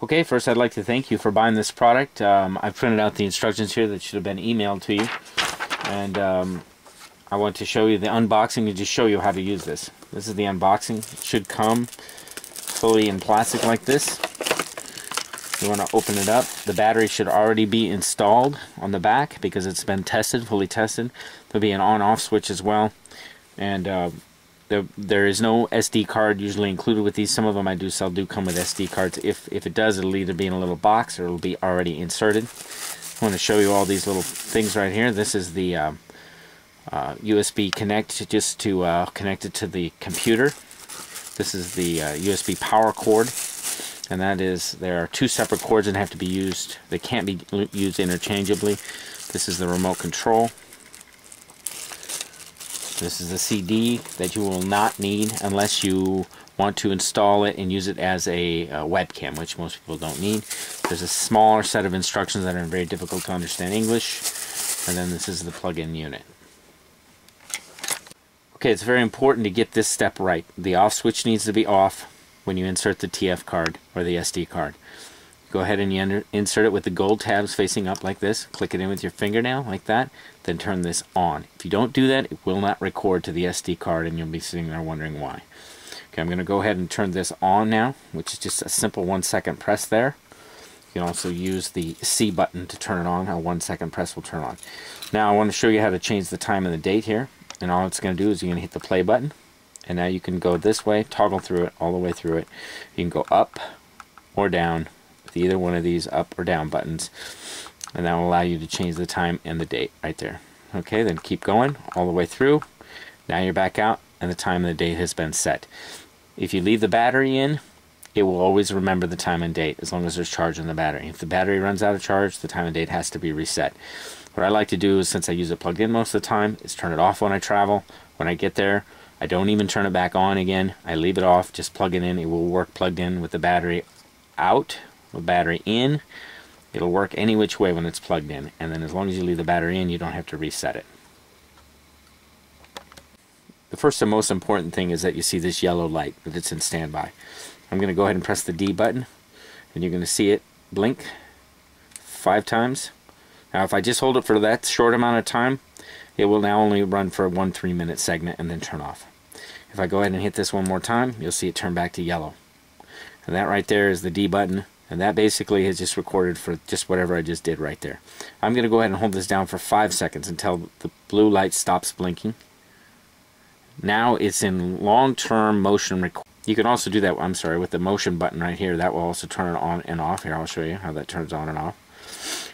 Okay, first I'd like to thank you for buying this product. I've printed out the instructions here that should have been emailed to you. And I want to show you the unboxing and just show you how to use this. This is the unboxing. It should come fully in plastic like this. You want to open it up. The battery should already be installed on the back because it's been tested, fully tested. There'll be an on-off switch as well. And there is no SD card usually included with these. Some of them I do sell do come with SD cards. If it does, it'll either be in a little box or it'll be already inserted. I want to show you all these little things right here. This is the USB connect, just to connect it to the computer. This is the USB power cord, and that is, there are two separate cords that have to be used. They can't be used interchangeably. This is the remote control. This is a CD that you will not need unless you want to install it and use it as a webcam, which most people don't need. There's a smaller set of instructions that are very difficult to understand English, and then this is the plug-in unit. Okay, it's very important to get this step right. The off switch needs to be off when you insert the TF card or the SD card. Go ahead and you insert it with the gold tabs facing up like this. Click it in with your fingernail like that. Then turn this on. If you don't do that, it will not record to the SD card and you'll be sitting there wondering why. Okay, I'm going to go ahead and turn this on now, which is just a simple 1-second press there. You can also use the C button to turn it on. A 1-second press will turn on. Now I want to show you how to change the time and the date here. And all it's going to do is you're going to hit the play button. And now you can go this way, toggle through it, all the way through it. You can go up or down with either one of these up or down buttons. And that will allow you to change the time and the date right there. Okay, then keep going all the way through. Now you're back out and the time and the date has been set. If you leave the battery in, it will always remember the time and date as long as there's charge in the battery. If the battery runs out of charge, the time and date has to be reset. What I like to do is, since I use it plugged in most of the time, is turn it off when I travel. When I get there, I don't even turn it back on again. I leave it off, just plug it in. It will work plugged in with the battery out, with battery in. It'll work any which way when it's plugged in. And then as long as you leave the battery in, you don't have to reset it. The first and most important thing is that you see this yellow light, that it's in standby. I'm going to go ahead and press the D button, and you're going to see it blink 5 times. Now if I just hold it for that short amount of time, it will now only run for a 1 3-minute segment and then turn off. If I go ahead and hit this one more time, you'll see it turn back to yellow. And that right there is the D button, and that basically is just recorded for just whatever I just did right there. I'm going to go ahead and hold this down for 5 seconds until the blue light stops blinking. Now it's in long-term motion record. You can also do that, I'm sorry, with the motion button right here. That will also turn it on and off. Here, I'll show you how that turns on and off.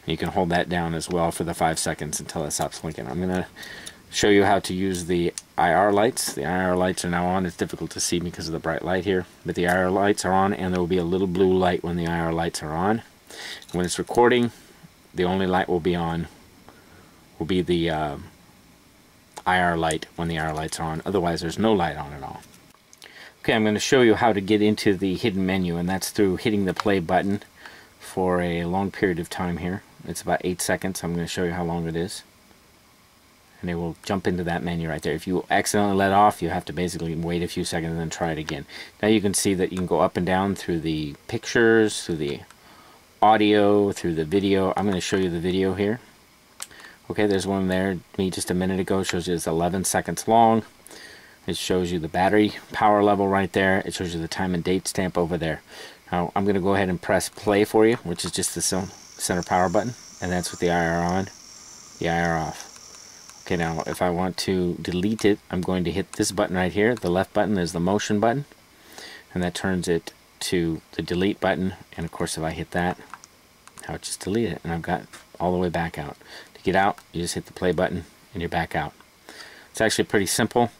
You can hold that down as well for the 5 seconds until it stops blinking. I'm going to show you how to use the IR lights. The IR lights are now on. It's difficult to see because of the bright light here, but the IR lights are on, and there will be a little blue light when the IR lights are on. When it's recording, the only light will be on will be the IR light when the IR lights are on. Otherwise, there's no light on at all. Okay, I'm going to show you how to get into the hidden menu, and that's through hitting the play button for a long period of time here. It's about 8 seconds. I'm going to show you how long it is. And it will jump into that menu right there. If you accidentally let off, you have to basically wait a few seconds and then try it again. Now you can see that you can go up and down through the pictures, through the audio, through the video. I'm going to show you the video here. Okay, there's one there, me just a minute ago. It shows you it's 11 seconds long. It shows you the battery power level right there. It shows you the time and date stamp over there. Now I'm going to go ahead and press play for you, which is just the center power button, and that's with the IR on, the IR off. Okay, now if I want to delete it, I'm going to hit this button right here. The left button is the motion button, and that turns it to the delete button. And of course, if I hit that, now it just delete it, and I've got all the way back out. To get out, you just hit the play button, and you're back out. It's actually pretty simple.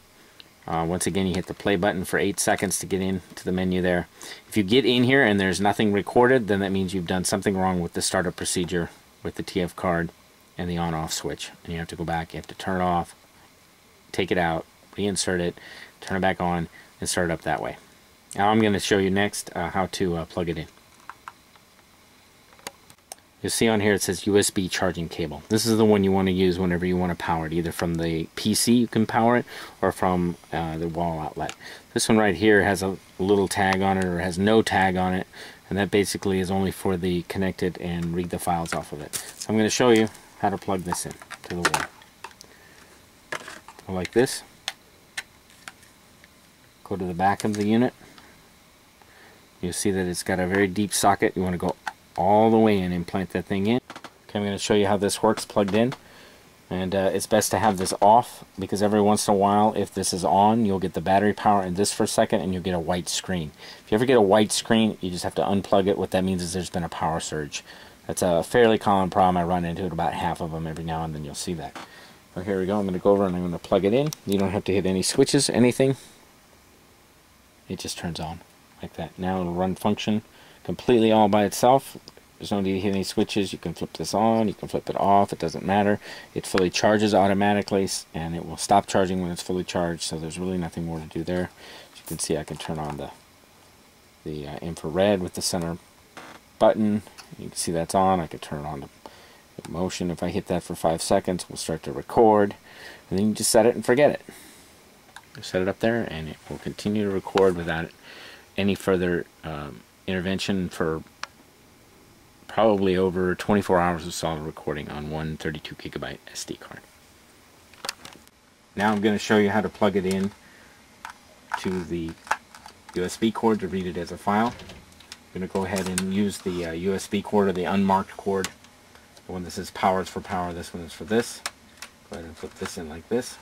Once again, you hit the play button for 8 seconds to get into the menu there. If you get in here and there's nothing recorded, then that means you've done something wrong with the startup procedure with the TF card and the on-off switch. And you have to go back, you have to turn it off, take it out, reinsert it, turn it back on, and start it up that way. Now I'm going to show you next how to plug it in. You'll see on here it says USB charging cable. This is the one you want to use whenever you want to power it. Either from the PC you can power it, or from the wall outlet. This one right here has a little tag on it, or has no tag on it, and that basically is only for the connected and read the files off of it. So I'm going to show you how to plug this in to the wall. Go like this. Go to the back of the unit. You'll see that it's got a very deep socket. You want to go all the way in and plant that thing in. Okay, I'm going to show you how this works plugged in. And it's best to have this off, because every once in a while, if this is on, you'll get the battery power in this for a second and you'll get a white screen. If you ever get a white screen, you just have to unplug it. What that means is there's been a power surge. That's a fairly common problem. I run into it about half of them every now and then. You'll see that. So here we go. I'm going to go over and I'm going to plug it in. You don't have to hit any switches, anything. It just turns on like that. Now it'll run function completely all by itself. There's no need to hit any switches. You can flip this on, you can flip it off, it doesn't matter. It fully charges automatically, and it will stop charging when it's fully charged, so there's really nothing more to do there. As you can see, I can turn on the infrared with the center button. You can see that's on. I can turn on the motion. If I hit that for 5 seconds, we'll start to record, and then you just set it and forget it. Set it up there, and it will continue to record without any further intervention for probably over 24 hours of solid recording on one 32 gigabyte SD card. Now I'm going to show you how to plug it in to the USB cord to read it as a file. I'm going to go ahead and use the USB cord, or the unmarked cord. The one that says power is for power, this one is for this. Go ahead and flip this in like this.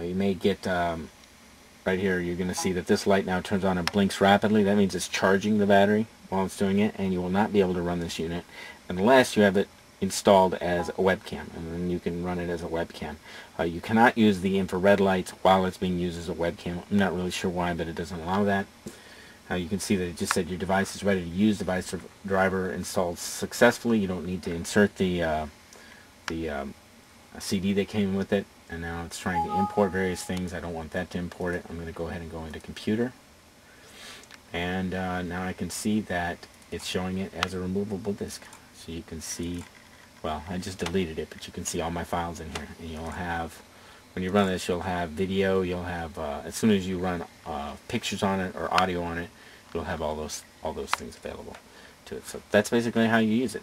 You may get right here, you're going to see that this light now turns on and blinks rapidly. That means it's charging the battery while it's doing it, and you will not be able to run this unit unless you have it installed as a webcam, and then you can run it as a webcam. You cannot use the infrared lights while it's being used as a webcam. I'm not really sure why, but it doesn't allow that. You can see that it just said your device is ready to use, device driver installed successfully. You don't need to insert the CD that came with it. And now it's trying to import various things. I don't want that to import it. I'm going to go ahead and go into computer. And now I can see that it's showing it as a removable disk. So you can see, well, I just deleted it, but you can see all my files in here. And you'll have, when you run this, you'll have video, you'll have, as soon as you run pictures on it or audio on it, you'll have all those things available to it. So that's basically how you use it.